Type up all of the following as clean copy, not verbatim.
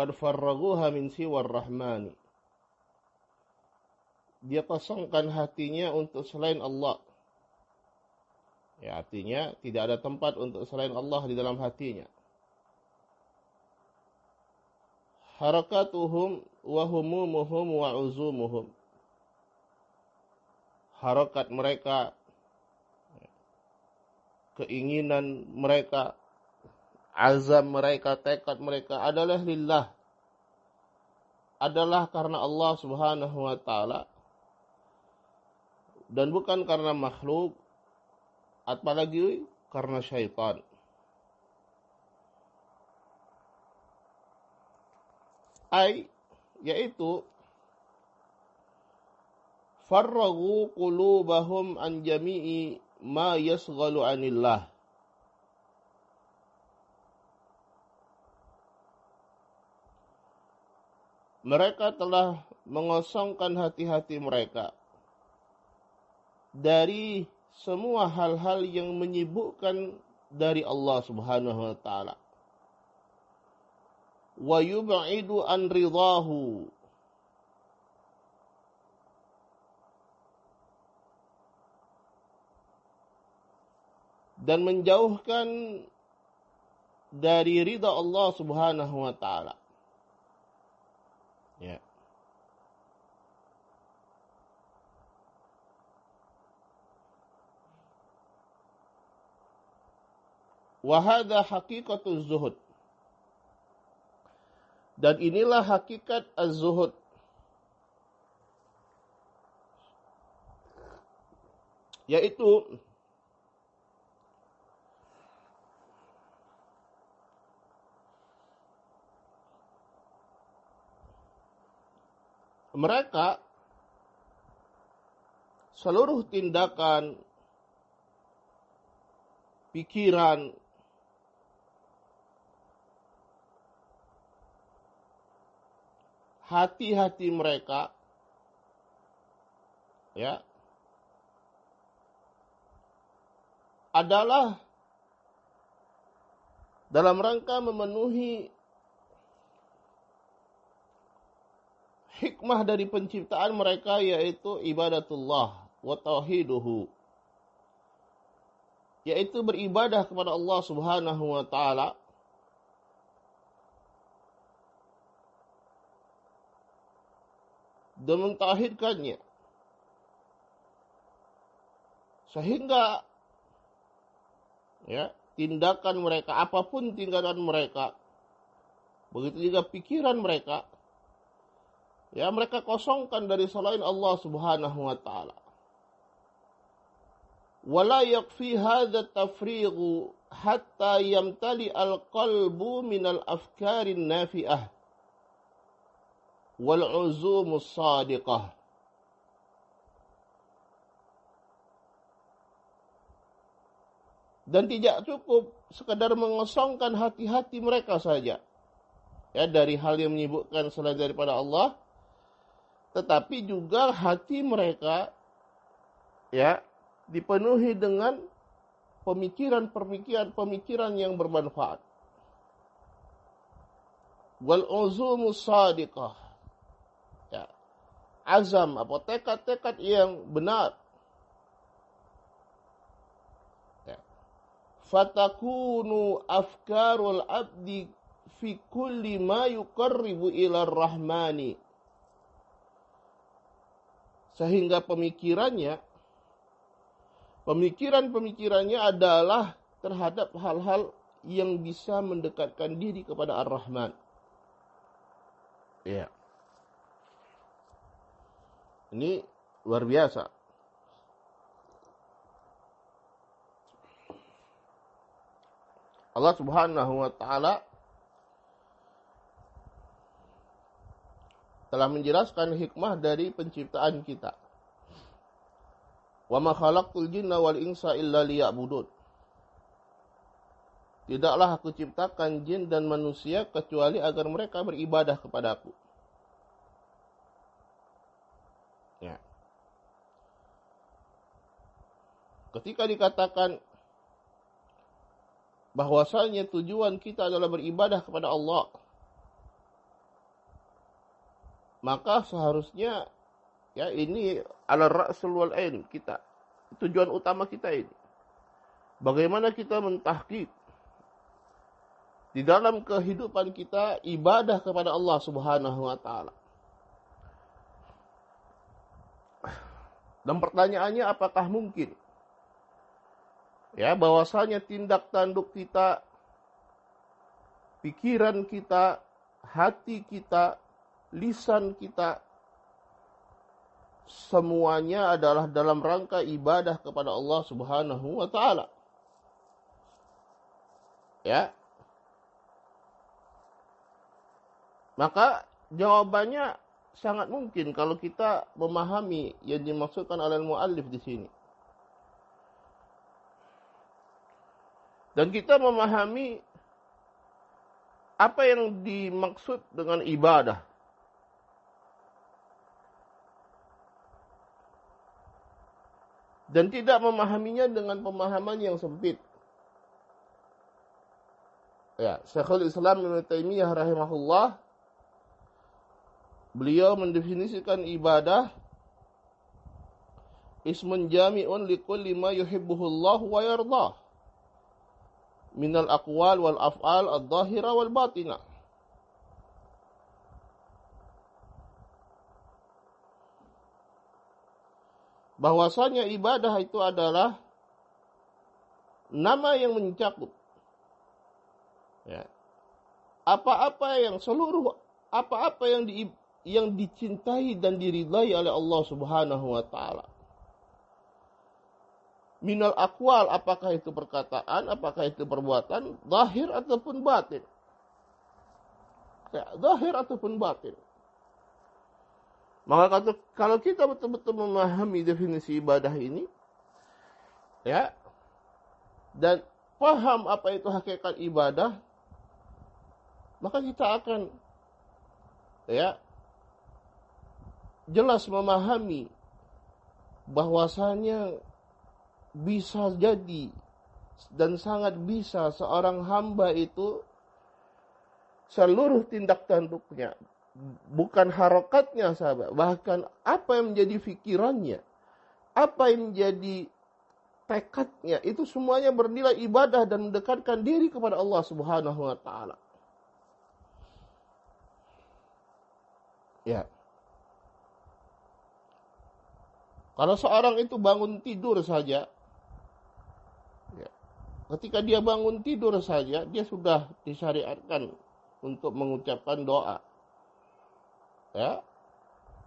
qad farraguha min siwar rahmani. Dia kosongkan hatinya untuk selain Allah. Ya, artinya tidak ada tempat untuk selain Allah di dalam hatinya. Harakatuhum wa humumuhum wa uzumuhum. Harakat mereka, keinginan mereka, azam mereka, tekad mereka adalah lillah. Adalah karena Allah Subhanahu wa taala dan bukan karena makhluk, apalagi karena syaitan. Yaitu farragu qulubahum an jami'i ma yasghalu anillah. Mereka telah mengosongkan hati-hati mereka dari semua hal-hal yang menyibukkan dari Allah Subhanahu wa taala. Wa yub'idu an ridahu. Dan menjauhkan dari ridha Allah Subhanahu wa taala. Ya. Wa hadha haqiqatuz zuhud. Dan inilah hakikat az-zuhud. Yaitu mereka seluruh tindakan, pikiran, hati-hati mereka, ya, adalah dalam rangka memenuhi hikmah dari penciptaan mereka, yaitu ibadatullah wa tauhiduhu, yaitu beribadah kepada Allah Subhanahu wa taala dan mentauhidkannya. Sehingga ya, tindakan mereka, apapun tindakan mereka, begitu juga pikiran mereka, ya, mereka kosongkan dari selain Allah Subhanahu wa taala. Wala yakfi hadha tafriqu hatta yamtali al-qalbu min al-afkarin nafi'ah wal uzumus sadiqah. Dan tidak cukup sekadar mengosongkan hati-hati mereka saja, ya, dari hal yang menyibukkan selain daripada Allah, tetapi juga hati mereka, ya, dipenuhi dengan pemikiran yang bermanfaat. Wal uzumus sadiqah, ya, azam atau tekad-tekad yang benar. Fatakunu afkarul abdi fi kulli ma yuqarribu ila rahmani. Sehingga pemikirannya adalah terhadap hal-hal yang bisa mendekatkan diri kepada Ar-Rahman. Ya. Ini luar biasa. Allah Subhanahu wa taala telah menjelaskan hikmah dari penciptaan kita. Wa ma khalaqtul jinna wal insa illa liya'budun. Tidaklah aku ciptakan jin dan manusia kecuali agar mereka beribadah kepadaku. Ya. Ketika dikatakan bahwasanya tujuan kita adalah beribadah kepada Allah, maka seharusnya ya ini ala ra'sul wal ain kita. Tujuan utama kita ini. Bagaimana kita mentahqiq di dalam kehidupan kita ibadah kepada Allah Subhanahu wa taala. Dan pertanyaannya, apakah mungkin ya bahwasanya tindak tanduk kita, pikiran kita, hati kita, lisan kita, semuanya adalah dalam rangka ibadah kepada Allah Subhanahu wa taala. Ya. Maka jawabannya sangat mungkin kalau kita memahami yang dimaksudkan oleh muallif di sini. Dan kita memahami apa yang dimaksud dengan ibadah. Dan tidak memahaminya dengan pemahaman yang sempit. Ya, Syekhul Islam Ibnu Taimiyah rahimahullah, beliau mendefinisikan ibadah ismun jami'un likulli ma yuhibbuhullah wa yardah minal aqwal wal af'al adh-dhahira wal batinah. Bahwasanya ibadah itu adalah nama yang mencakup ya, apa-apa yang dicintai dan diridai oleh Allah Subhanahu wa taala. Minal aqwal, apakah itu perkataan, apakah itu perbuatan, zahir ataupun batin. Ya, zahir ataupun batin. Maka kalau kita betul-betul memahami definisi ibadah ini, ya, dan paham apa itu hakikat ibadah, maka kita akan ya jelas memahami bahwasanya bisa jadi dan sangat bisa seorang hamba itu seluruh tindak tanduknya, bukan harokatnya sahabat, bahkan apa yang menjadi fikirannya, apa yang menjadi tekadnya, itu semuanya bernilai ibadah dan mendekatkan diri kepada Allah Subhanahu wa taala. Ya. Kalau seorang itu bangun tidur saja, ya, ketika dia bangun tidur saja, dia sudah disyariatkan untuk mengucapkan doa. Ya.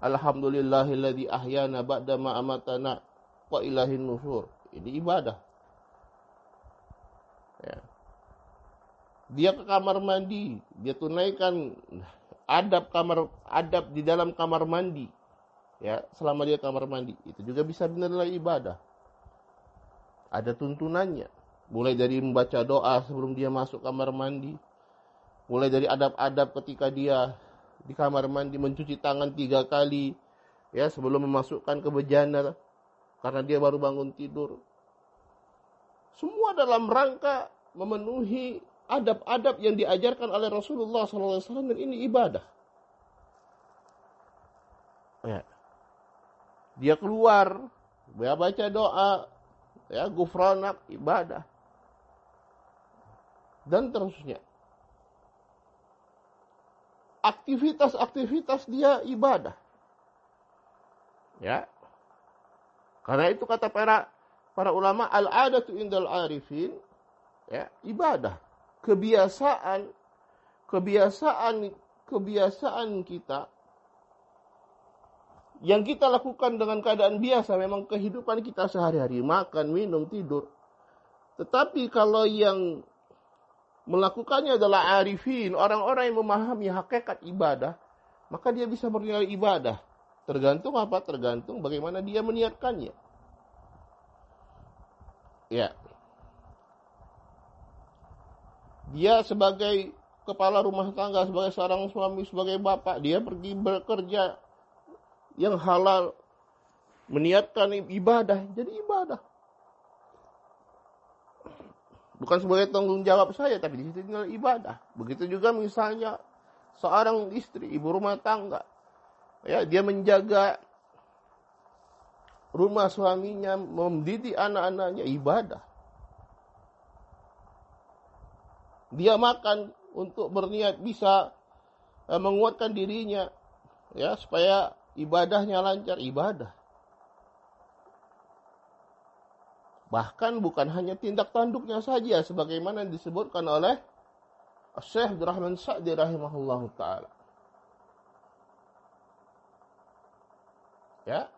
Alhamdulillahilladzi ahyana ba'da ma amatana wa ilahin nusur. Ini ibadah. Ya. Dia ke kamar mandi, dia tunaikan adab di dalam kamar mandi. Ya, selama dia kamar mandi, itu juga bisa dinilai ibadah. Ada tuntunannya, mulai dari membaca doa sebelum dia masuk kamar mandi, mulai dari adab-adab ketika dia di kamar mandi mencuci tangan 3 kali, ya, sebelum memasukkan ke bejana, karena dia baru bangun tidur. Semua dalam rangka memenuhi adab-adab yang diajarkan oleh Rasulullah SAW, dan ini ibadah. Ya. Dia keluar, dia baca doa, ya, gufranak, ibadah. Dan terusnya. Aktivitas-aktivitas dia ibadah. Ya. Karena itu kata para ulama, al-adatu indal arifin, ya, ibadah. Kebiasaan kita yang kita lakukan dengan keadaan biasa, memang kehidupan kita sehari-hari, makan, minum, tidur. Tetapi kalau yang melakukannya adalah arifin, orang-orang yang memahami hakikat ibadah, maka dia bisa bernilai ibadah. Tergantung apa? Tergantung bagaimana dia meniatkannya. Ya. Dia sebagai kepala rumah tangga, sebagai seorang suami, sebagai bapak, dia pergi bekerja yang halal, meniatkan ibadah, jadi ibadah. Bukan sebagai tanggung jawab saya, tapi di situ ibadah. Begitu juga misalnya seorang istri, ibu rumah tangga, Ya, dia menjaga rumah suaminya, mendidik anak-anaknya, ibadah. Dia makan untuk berniat bisa menguatkan dirinya, ya, supaya ibadahnya lancar, ibadah. Bahkan bukan hanya tindak tanduknya saja, sebagaimana disebutkan oleh Syekh Abdurrahman Sa'di rahimahullahu ta'ala. Ya,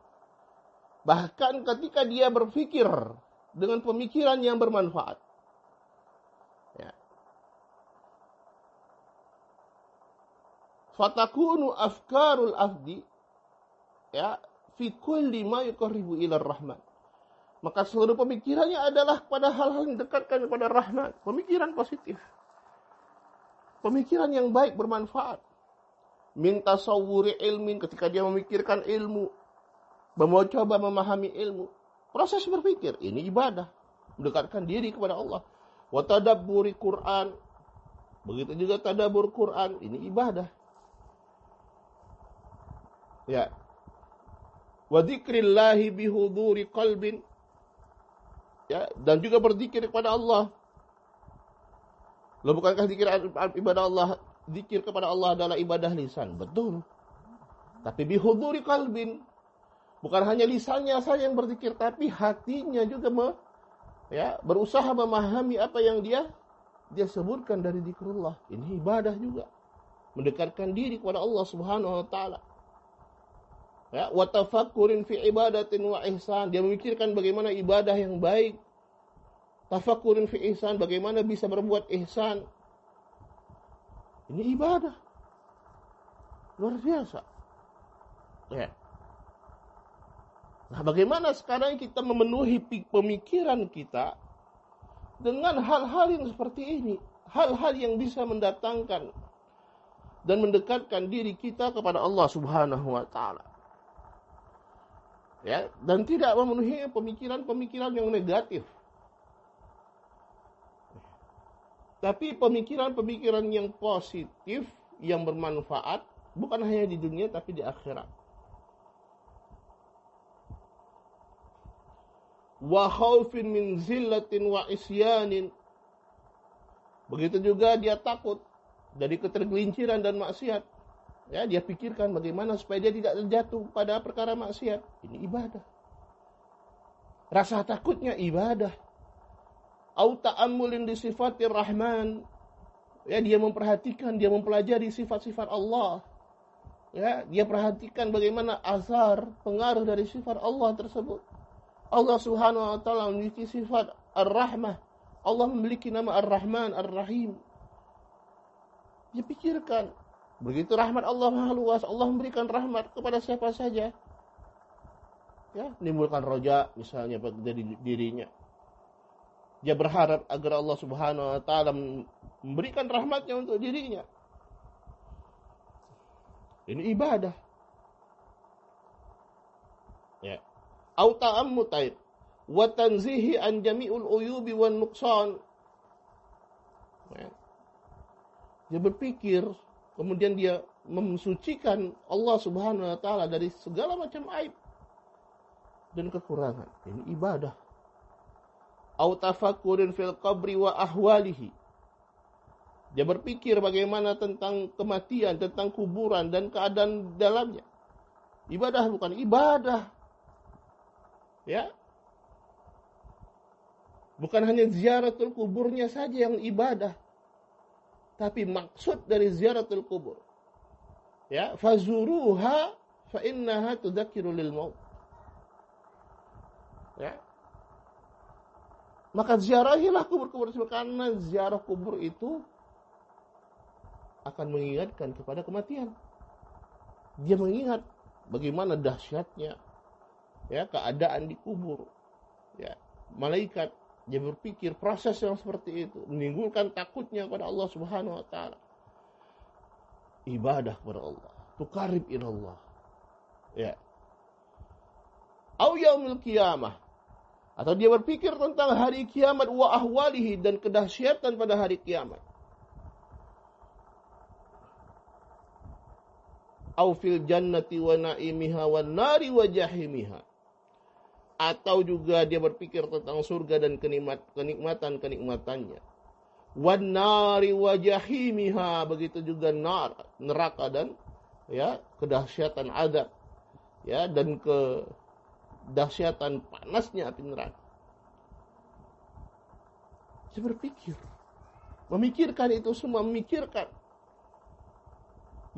bahkan ketika dia berpikir dengan pemikiran yang bermanfaat, ya, fatakunu afkarul afdi, ya, fi kulli ma yuqarribu ila rahman. Maka seluruh pemikirannya adalah pada hal-hal yang dekatkan kepada Rahman. Pemikiran positif. Pemikiran yang baik, bermanfaat. Min tasawwuri ilmin, ketika dia memikirkan ilmu, mencoba memahami ilmu. Proses berpikir, ini ibadah. Mendekatkan diri kepada Allah. Wa tadabburi Quran. Begitu juga tadabbur Quran, ini ibadah. Ya. Wa dzikrillahi bihuduri qalbin. Ya, dan juga berzikir kepada Allah. Loh, bukankah zikir ibadah Allah, zikir kepada Allah adalah ibadah lisan? Betul. Tapi bihuduri qalbin, bukan hanya lisannya saja yang berzikir, tapi hatinya juga berusaha memahami apa yang dia sebutkan dari zikrullah. Ini ibadah juga. Mendekatkan diri kepada Allah Subhanahu wa taala. Ya, wa tafakkurin fi ibadatin wa ihsan. Dia memikirkan bagaimana ibadah yang baik. Tafakkurin fi ihsan, bagaimana bisa berbuat ihsan. Ini ibadah. Luar biasa. Ya. Nah, bagaimana sekarang kita memenuhi pemikiran kita dengan hal-hal yang seperti ini? Hal-hal yang bisa mendatangkan dan mendekatkan diri kita kepada Allah Subhanahu wa taala. Ya, dan tidak memenuhi pemikiran-pemikiran yang negatif. Tapi pemikiran-pemikiran yang positif, yang bermanfaat, bukan hanya di dunia tapi di akhirat. Wa khaufin min zillatin wa isyanin. Begitu juga dia takut dari ketergelinciran dan maksiat. Ya, dia pikirkan bagaimana supaya dia tidak terjatuh pada perkara maksiat. Ini ibadah. Rasa takutnya ibadah. Au ta'ammulin di sifatir rahman. Ya, dia memperhatikan, dia mempelajari sifat-sifat Allah. Ya, dia perhatikan bagaimana asar, pengaruh dari sifat Allah tersebut. Allah Subhanahu wa taala memiliki sifat Ar-Rahmah. Allah memiliki nama Ar-Rahman, Ar-Rahim. Dia pikirkan, begitu rahmat Allah maha luas, Allah memberikan rahmat kepada siapa saja. Ya, menimbulkan roja misalnya dari dirinya. Dia berharap agar Allah Subhanahu wa taala memberikan rahmatnya untuk dirinya. Ini ibadah. Ya. Au ta'ammutaid wa tanzihi an jami'ul uyubi wan nuqsan. Ya. Dia berpikir, kemudian dia mensucikan Allah Subhanahu wa taala dari segala macam aib dan kekurangan. Ini ibadah. Au tafakkurin fil qabri wa ahwalihi. Dia berpikir bagaimana tentang kematian, tentang kuburan dan keadaan dalamnya. Ibadah bukan ibadah. Ya. Bukan hanya ziaratul kuburnya saja yang ibadah. Tapi maksud dari ziaratul kubur, ya, fazuruha fa innaha tudzakiru lil maut. Ya. Maka ziarahilah kubur-kubur tersebut, karena ziarah kubur itu akan mengingatkan kepada kematian. Dia mengingat bagaimana dahsyatnya, ya, keadaan di kubur. Ya, malaikat, dia berpikir proses yang seperti itu menimbulkan takutnya kepada Allah Subhanahu wa taala. Ibadah kepada Allah, tuqarrib ila Allah. Ya. Au yaumil qiyamah, atau dia berpikir tentang hari kiamat wa ahwalihi, dan kedahsyatan pada hari kiamat. au fil jannati wa naimiha wan nari wa jahimiha. Atau juga dia berpikir tentang surga dan kenikmatan-kenikmatannya. Wan nari wa jahimiha, begitu juga neraka dan ya kedahsyatan azab, ya, dan kedahsyatan panasnya api neraka. Saya berpikir, memikirkan itu semua, memikirkan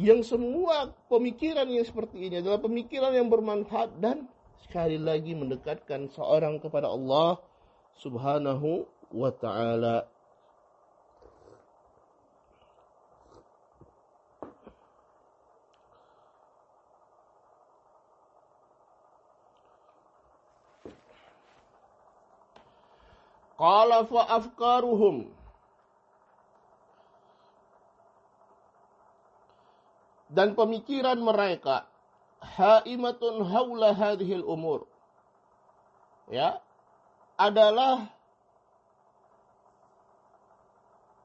yang semua pemikiran yang seperti ini adalah pemikiran yang bermanfaat dan sekali lagi mendekatkan seorang kepada Allah Subhanahu wa ta'ala. Qala fa afkaruhum, dan pemikiran mereka haimatun haula hadhil umur, ya, adalah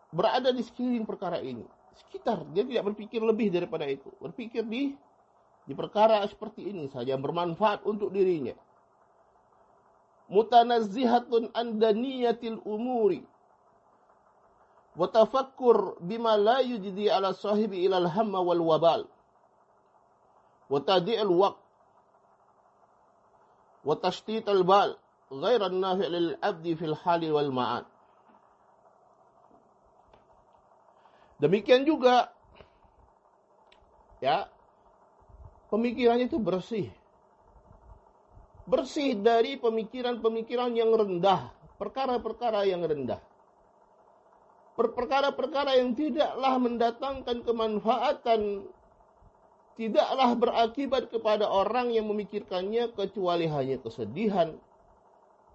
berada di sekeliling perkara ini, sekitar, dia tidak berpikir lebih daripada itu, berpikir di perkara seperti ini saja, bermanfaat untuk dirinya. Mutanazzihatun an daniyatil umuri wa tafakkur bima la yujdi ala sahibi ilal hamma wal wabal wa tadi'il waqt wa tashtital bal ghairan nafi' lil abdi fil hali wal ma'ad. Demikian juga, ya, pemikirannya itu bersih dari pemikiran-pemikiran yang rendah, perkara-perkara yang rendah, perkara-perkara yang tidaklah mendatangkan kemanfaatan, tidaklah berakibat kepada orang yang memikirkannya kecuali hanya kesedihan,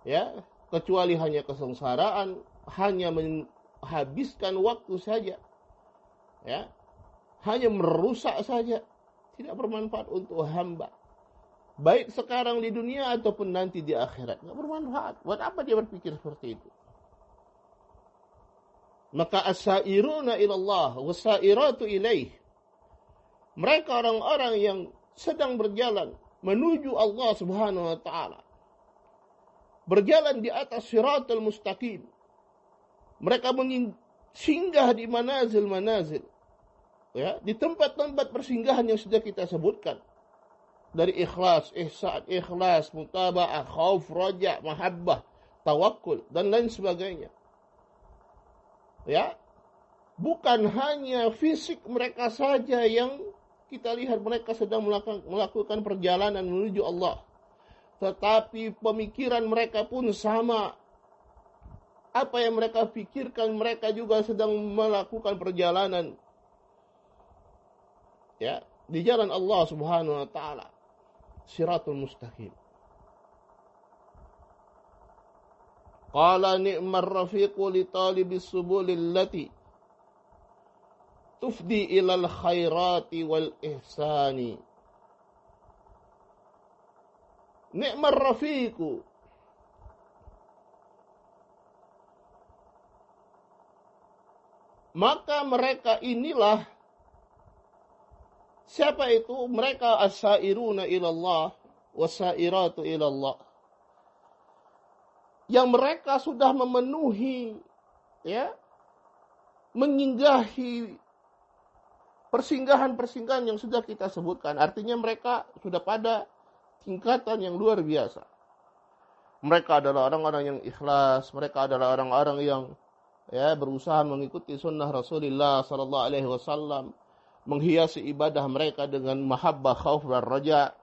ya, kecuali hanya kesengsaraan, hanya menghabiskan waktu saja, ya, hanya merusak saja, tidak bermanfaat untuk hamba, baik sekarang di dunia ataupun nanti di akhirat. Tidak bermanfaat. Buat apa dia berpikir seperti itu? Maka as-sairuna ilallah was-sairatu ilaih, mereka orang-orang yang sedang berjalan menuju Allah Subhanahu wa ta'ala, berjalan di atas siratal mustaqim. Mereka singgah di manazil-manazil, ya, di tempat-tempat persinggahan yang sudah kita sebutkan. Dari ikhlas, ihsan, ikhlas, mutaba'ah, khauf, raja, mahabbah, tawakkul, dan lain sebagainya. Ya, bukan hanya fisik mereka saja yang kita lihat mereka sedang melakukan perjalanan menuju Allah, tetapi pemikiran mereka pun sama. Apa yang mereka pikirkan, mereka juga sedang melakukan perjalanan, ya, di jalan Allah Subhanahu wa ta'ala, siratul mustaqim. Qala ni'mar rafiqu li talibis subulil lati tufdi ilal khairati wal ihsani. Ni'mar rafiqu, maka mereka inilah, siapa itu? Mereka as-sairuna ilallah was-sairatu ilallah, yang mereka sudah memenuhi, ya, menyinggahi persinggahan-persinggahan yang sudah kita sebutkan. Artinya mereka sudah pada tingkatan yang luar biasa. Mereka adalah orang-orang yang ikhlas, mereka adalah orang-orang yang, ya, berusaha mengikuti sunnah Rasulullah sallallahu alaihi wasallam, menghiasi ibadah mereka dengan mahabbah, khauf, dan raja.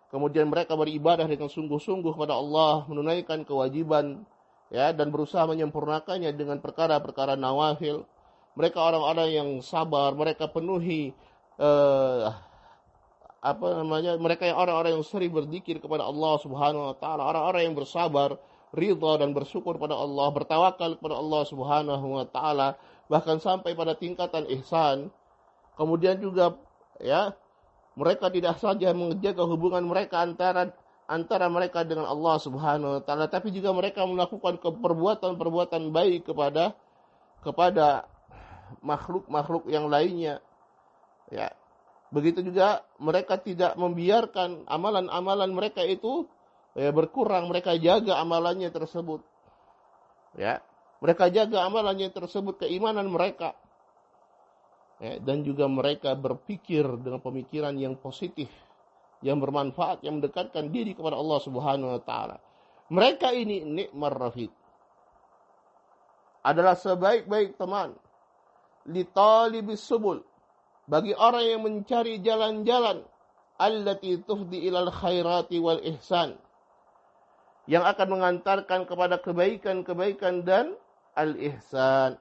Kemudian mereka beribadah dengan sungguh-sungguh kepada Allah, menunaikan kewajiban, ya, dan berusaha menyempurnakannya dengan perkara-perkara nawafil. Mereka orang-orang yang sabar, mereka penuhi mereka yang orang-orang yang sering berzikir kepada Allah Subhanahu wa ta'ala, orang-orang yang bersabar, ridha dan bersyukur pada Allah, bertawakal kepada Allah Subhanahu wa ta'ala, bahkan sampai pada tingkatan ihsan. Kemudian juga, ya, mereka tidak saja menjaga hubungan mereka antara mereka dengan Allah Subhanahu wa ta'ala, tapi juga mereka melakukan perbuatan-perbuatan baik kepada makhluk-makhluk yang lainnya, ya. Begitu juga mereka tidak membiarkan amalan-amalan mereka itu berkurang, mereka jaga amalannya tersebut. Ya, mereka jaga amalannya tersebut, keimanan mereka. Ya, dan juga mereka berpikir dengan pemikiran yang positif, yang bermanfaat, yang mendekatkan diri kepada Allah Subhanahu wa taala. Mereka ini ni'mar rafiq, adalah sebaik-baik teman li talibis subul, bagi orang yang mencari jalan-jalan allati tufdi ilal khairati wal ihsan, yang akan mengantarkan kepada kebaikan-kebaikan dan al-ihsan.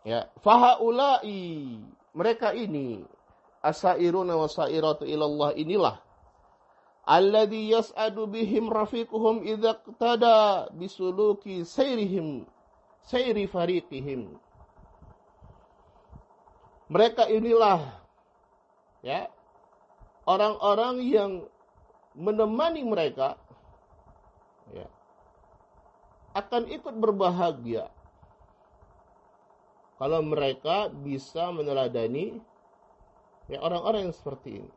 Ya, fahaulai, mereka ini asairuna wasairatu ilallah, inilah alladhi yas'adu bihim rafiquhum idza qtada bisuluki sairihim sairi fariqihim. Mereka inilah ya orang-orang yang menemani mereka ya, akan ikut berbahagia kalau mereka bisa meneladani ya orang-orang yang seperti ini.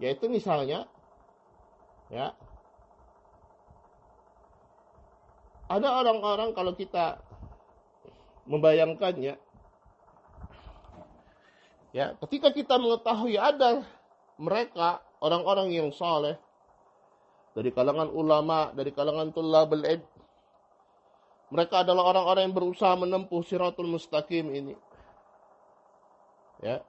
Yaitu misalnya ya, ada orang-orang, kalau kita membayangkannya ya, ketika kita mengetahui ada mereka orang-orang yang saleh dari kalangan ulama, dari kalangan thullabul ilm, mereka adalah orang-orang yang berusaha menempuh siratul mustaqim ini. Ya.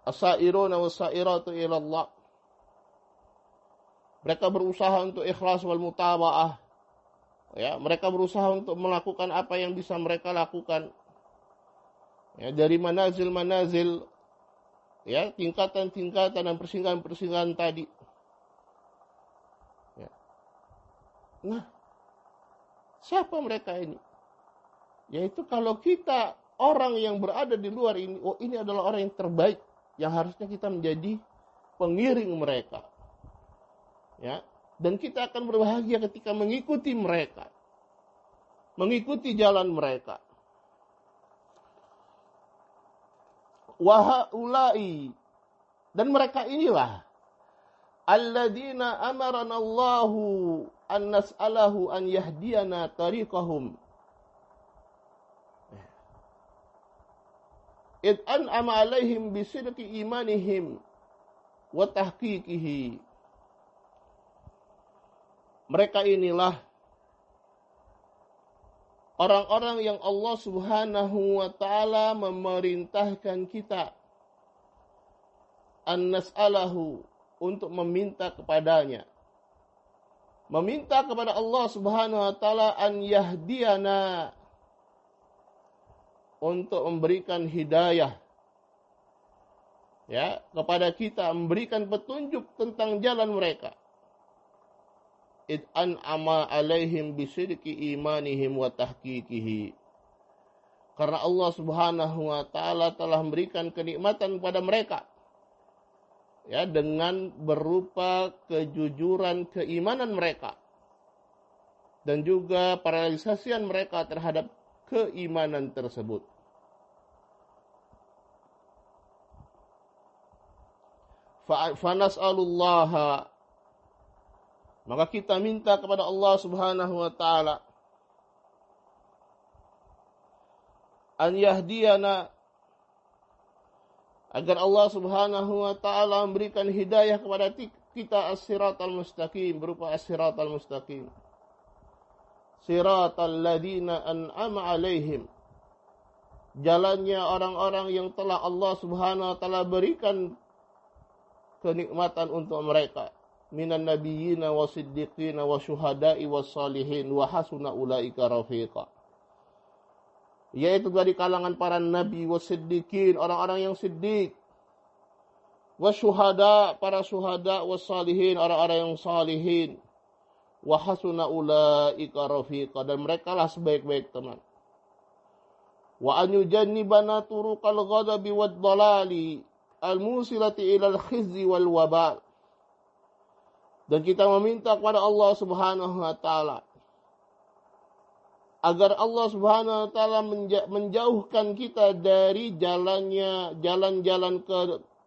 As-sairuna was-sairatu ila Allah. Mereka berusaha untuk ikhlas wal mutaba'ah. Ya, mereka berusaha untuk melakukan apa yang bisa mereka lakukan. Ya, dari manazil-manazil, ya, tingkatan-tingkatan dan persinggahan-persinggahan tadi. Ya. Nah, siapa mereka ini? Yaitu kalau kita orang yang berada di luar ini, oh ini adalah orang yang terbaik, yang harusnya kita menjadi pengiring mereka. Ya, dan kita akan berbahagia ketika mengikuti mereka, mengikuti jalan mereka. Wahaulai, dan mereka inilah alladzina amarana Allahu an nas'alahu an yahdiyana tariqahum id an'ama alaihim bisidqi imanihim wa tahqiqihi. Mereka inilah orang-orang yang Allah Subhanahu wa taala memerintahkan kita an nas'alahu, untuk meminta kepadanya, meminta kepada Allah Subhanahu wa taala an yahdiyana, untuk memberikan hidayah ya kepada kita, memberikan petunjuk tentang jalan mereka. Id an'ama alaihim bisidqi imanihim wa tahqiqihi. Karena Allah Subhanahu wa taala telah memberikan kenikmatan kepada mereka ya, dengan berupa kejujuran keimanan mereka dan juga perealisasian mereka terhadap keimanan tersebut. Fanas'alullaha, maka kita minta kepada Allah Subhanahu wa taala an yahdiyana, agar Allah Subhanahu wa taala memberikan hidayah kepada kita as-siratal mustaqim, berupa as-siratal mustaqim, siratal ladzina an'ama alaihim, jalannya orang-orang yang telah Allah Subhanahu wa taala berikan kenikmatan untuk mereka, minan nabiyyina wasiddiqina wasyuhada'i wassalihin wa hasuna ulaika rafiqa, yaitu dari kalangan para nabi, wasiddiqin, orang-orang yang siddiq, wasyuhada, para syuhada, wassalihin, orang-orang yang salihin, wa hasuna ulaika rafiqa, dan mereka lah sebaik-baik teman. Wa an yujannibana turuqal ghadabi wad dhalali al-musilati ilal khizyi wal wabal, dan kita meminta kepada Allah Subhanahu wa taala agar Allah Subhanahu wa taala menjauhkan kita dari jalan-jalan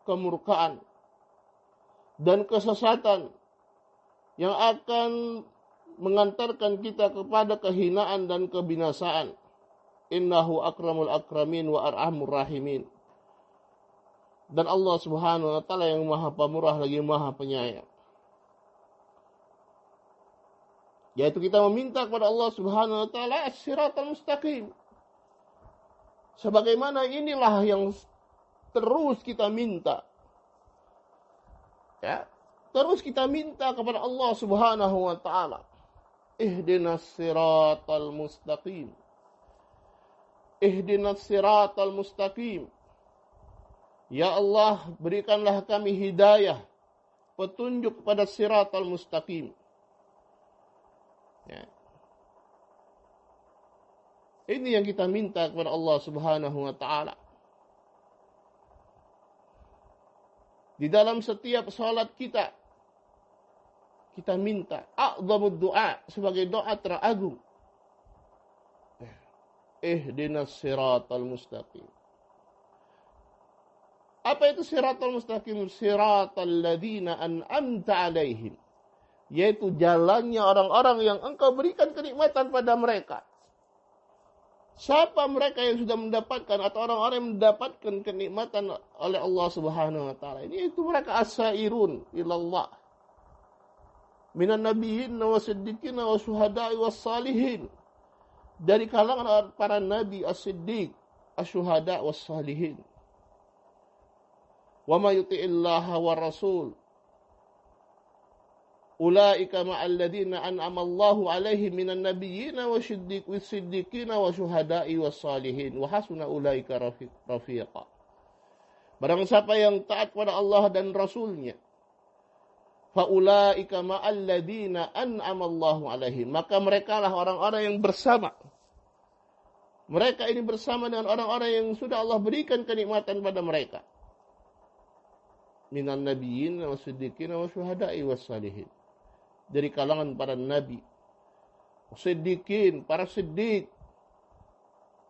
kemurkaan dan kesesatan yang akan mengantarkan kita kepada kehinaan dan kebinasaan. Innahu akramul akramin wa arhamur rahimin. Dan Allah Subhanahu wa taala yang Maha Pemurah lagi Maha Penyayang. Yaitu kita meminta kepada Allah Subhanahu wa taala as-siratal mustaqim. Sebagaimana inilah yang terus kita minta. Ya, terus kita minta kepada Allah Subhanahu wa taala. Ihdinas siratal mustaqim. Ihdinas siratal mustaqim. Ya Allah, berikanlah kami hidayah, petunjuk pada siratal mustaqim. Ya. Ini yang kita minta kepada Allah Subhanahu wa taala. Di dalam setiap salat kita minta a'zamud du'a sebagai doa teragung. Ihdinas siratal mustaqim. Apa itu siratal mustaqim? Siratal ladzina an'amta 'alaihim. Yaitu jalannya orang-orang yang Engkau berikan kenikmatan pada mereka. Siapa mereka yang sudah mendapatkan atau orang-orang yang mendapatkan kenikmatan oleh Allah Subhanahu wa taala? Ini itu mereka as-sairun ilallah. Minan nabiyyin wa siddiqin wa syuhada'i was salihin. Dari kalangan para nabi, as-siddiq, asy-syuhada was salihin. Wa may yuti'illaha war rasul ulaika ma'al ladzina an'ama Allahu 'alaihim minan nabiyyina wasiddiqina wa syuhada'i was salihin wa hasuna ulaika rafiqa. Barang siapa yang taat kepada Allah dan Rasulnya, fa ulaika ma'al ladzina an'ama Allahu 'alaihim, maka merekalah orang-orang yang bersama. Mereka ini bersama dengan orang-orang yang sudah Allah berikan kenikmatan pada mereka. Minan nabiyyin wasiddiqina wa syuhada'i was salihin. Dari kalangan para nabi, siddiqin, para siddiq,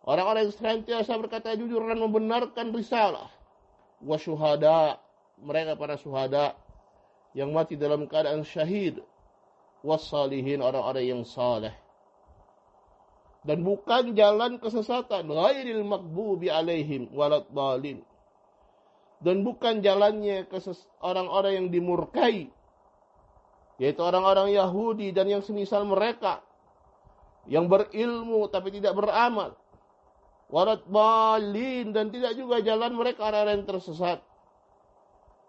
orang-orang yang senantiasa berkata jujur dan membenarkan risalah, wa syuhada, mereka para syuhada yang mati dalam keadaan syahid, was salihin, orang-orang yang saleh. Dan bukan jalan kesesatan, ghairil maghdubi alaihim waladhdallin. Dan bukan jalannya orang-orang yang dimurkai, yaitu orang-orang Yahudi dan yang semisal mereka yang berilmu tapi tidak beramal. Waladhdallin, dan tidak juga jalan mereka orang-orang yang tersesat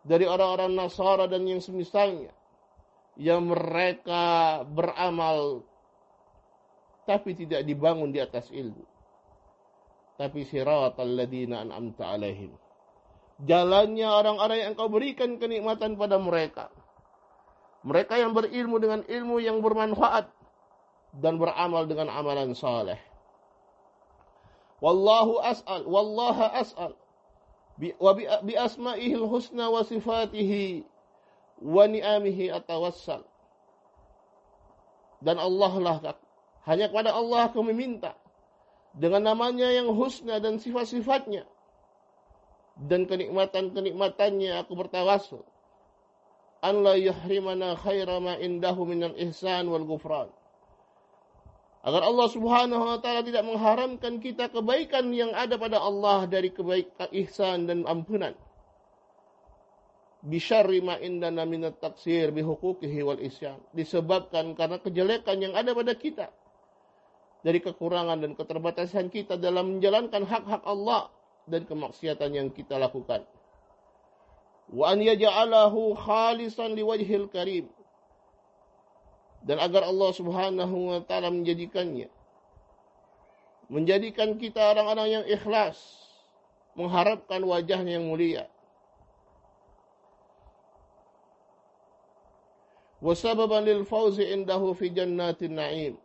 dari orang-orang Nasara dan yang semisalnya yang mereka beramal tapi tidak dibangun di atas ilmu. Tapi siratal ladzina an'amta 'alaihim, jalannya orang-orang yang Engkau berikan kenikmatan pada mereka. Mereka yang berilmu dengan ilmu yang bermanfaat dan beramal dengan amalan saleh. Wallaha as'al bi asma'ihil husna wa sifatihi wa ni'amihi atawassal. Dan Allah lah, hanya kepada Allah aku meminta dengan namanya yang husna dan sifat-sifatnya dan kenikmatan-kenikmatannya aku bertawassul. An la yuhrimana khaira ma indahu minal ihsan wal ghufran. Agar Allah Subhanahu wa taala tidak mengharamkan kita kebaikan yang ada pada Allah dari kebaikan ihsan dan ampunan. Bi syarri ma indana minat taksir bi huquqihi wal isyan. Disebabkan karena kejelekan yang ada pada kita dari kekurangan dan keterbatasan kita dalam menjalankan hak-hak Allah dan kemaksiatan yang kita lakukan. Wa an yaj'alahu khalisan liwajhil karim, dan agar Allah Subhanahu wa taala menjadikan kita orang-orang yang ikhlas mengharapkan wajahnya yang mulia. Wa sababan lil fawzi indahu fi jannatin na'im,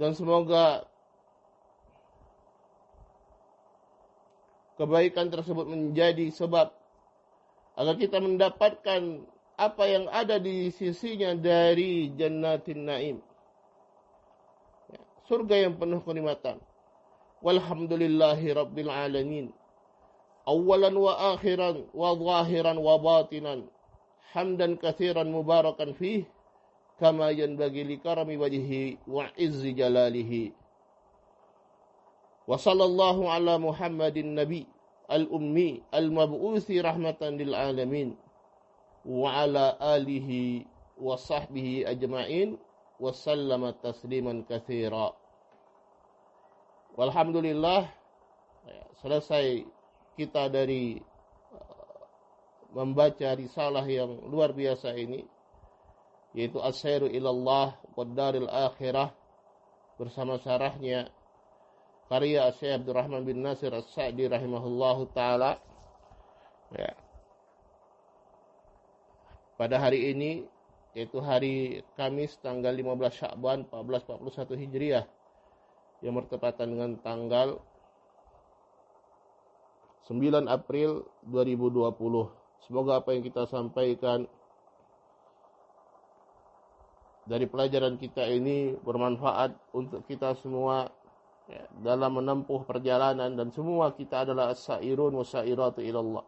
dan semoga kebaikan tersebut menjadi sebab agar kita mendapatkan apa yang ada di sisinya dari jannatin na'im, surga yang penuh kenikmatan. Walhamdulillahi rabbil alamin. Awalan wa akhiran wa zahiran wa batinan. Hamdan katsiran mubarakan fih. Kama yanbaghi li karami wajhi wa izzi jalalihi. Wa sallallahu ala Muhammadin nabi al-ummi al-mab'uthi rahmatan lil alamin. Wa ala alihi wa sahbihi ajma'in. Wa sallama tasliman katsira. Walhamdulillah, selesai kita dari membaca risalah yang luar biasa ini, yaitu As-Sairu Ilallah wa Daril Akhirah, bersama syarahnya karya Syekh Abdurrahman bin Nasir As-Sa'di rahimahullahu ta'ala. Ya. Pada hari ini, yaitu hari Kamis tanggal 15 Sya'ban 1441 Hijriah, yang bertepatan dengan tanggal 9 April 2020. Semoga apa yang kita sampaikan dari pelajaran kita ini bermanfaat untuk kita semua, ya, dalam menempuh perjalanan, dan semua kita adalah as-sairun wa sairatu ilallah.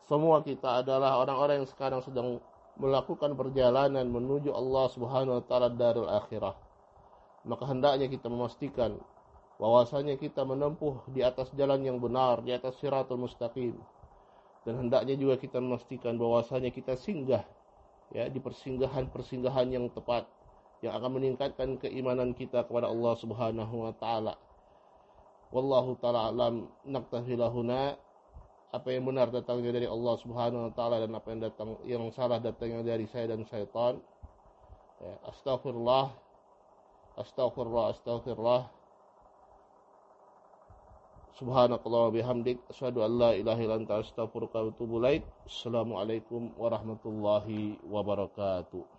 Semua kita adalah orang-orang yang sekarang sedang melakukan perjalanan menuju Allah Subhanahu wa taala darul akhirah. Maka hendaknya kita memastikan bahwasanya kita menempuh di atas jalan yang benar, di atas siratul mustaqim. Dan hendaknya juga kita memastikan bahwasanya kita singgah, ya, di persinggahan-persinggahan yang tepat, yang akan meningkatkan keimanan kita kepada Allah Subhanahu wa taala. Wallahu taala alam. Naktafi lahuna. Apa yang benar datangnya dari Allah Subhanahu wa taala, dan apa yang salah datangnya dari saya dan syaitan. Ya, astaghfirullah. Astaghfirullah. Subhanakallah wa bihamdik. Asyhadu an la ilaha illa anta astaghfiruka wa atubu ilaik. Assalamualaikum warahmatullahi wabarakatuh.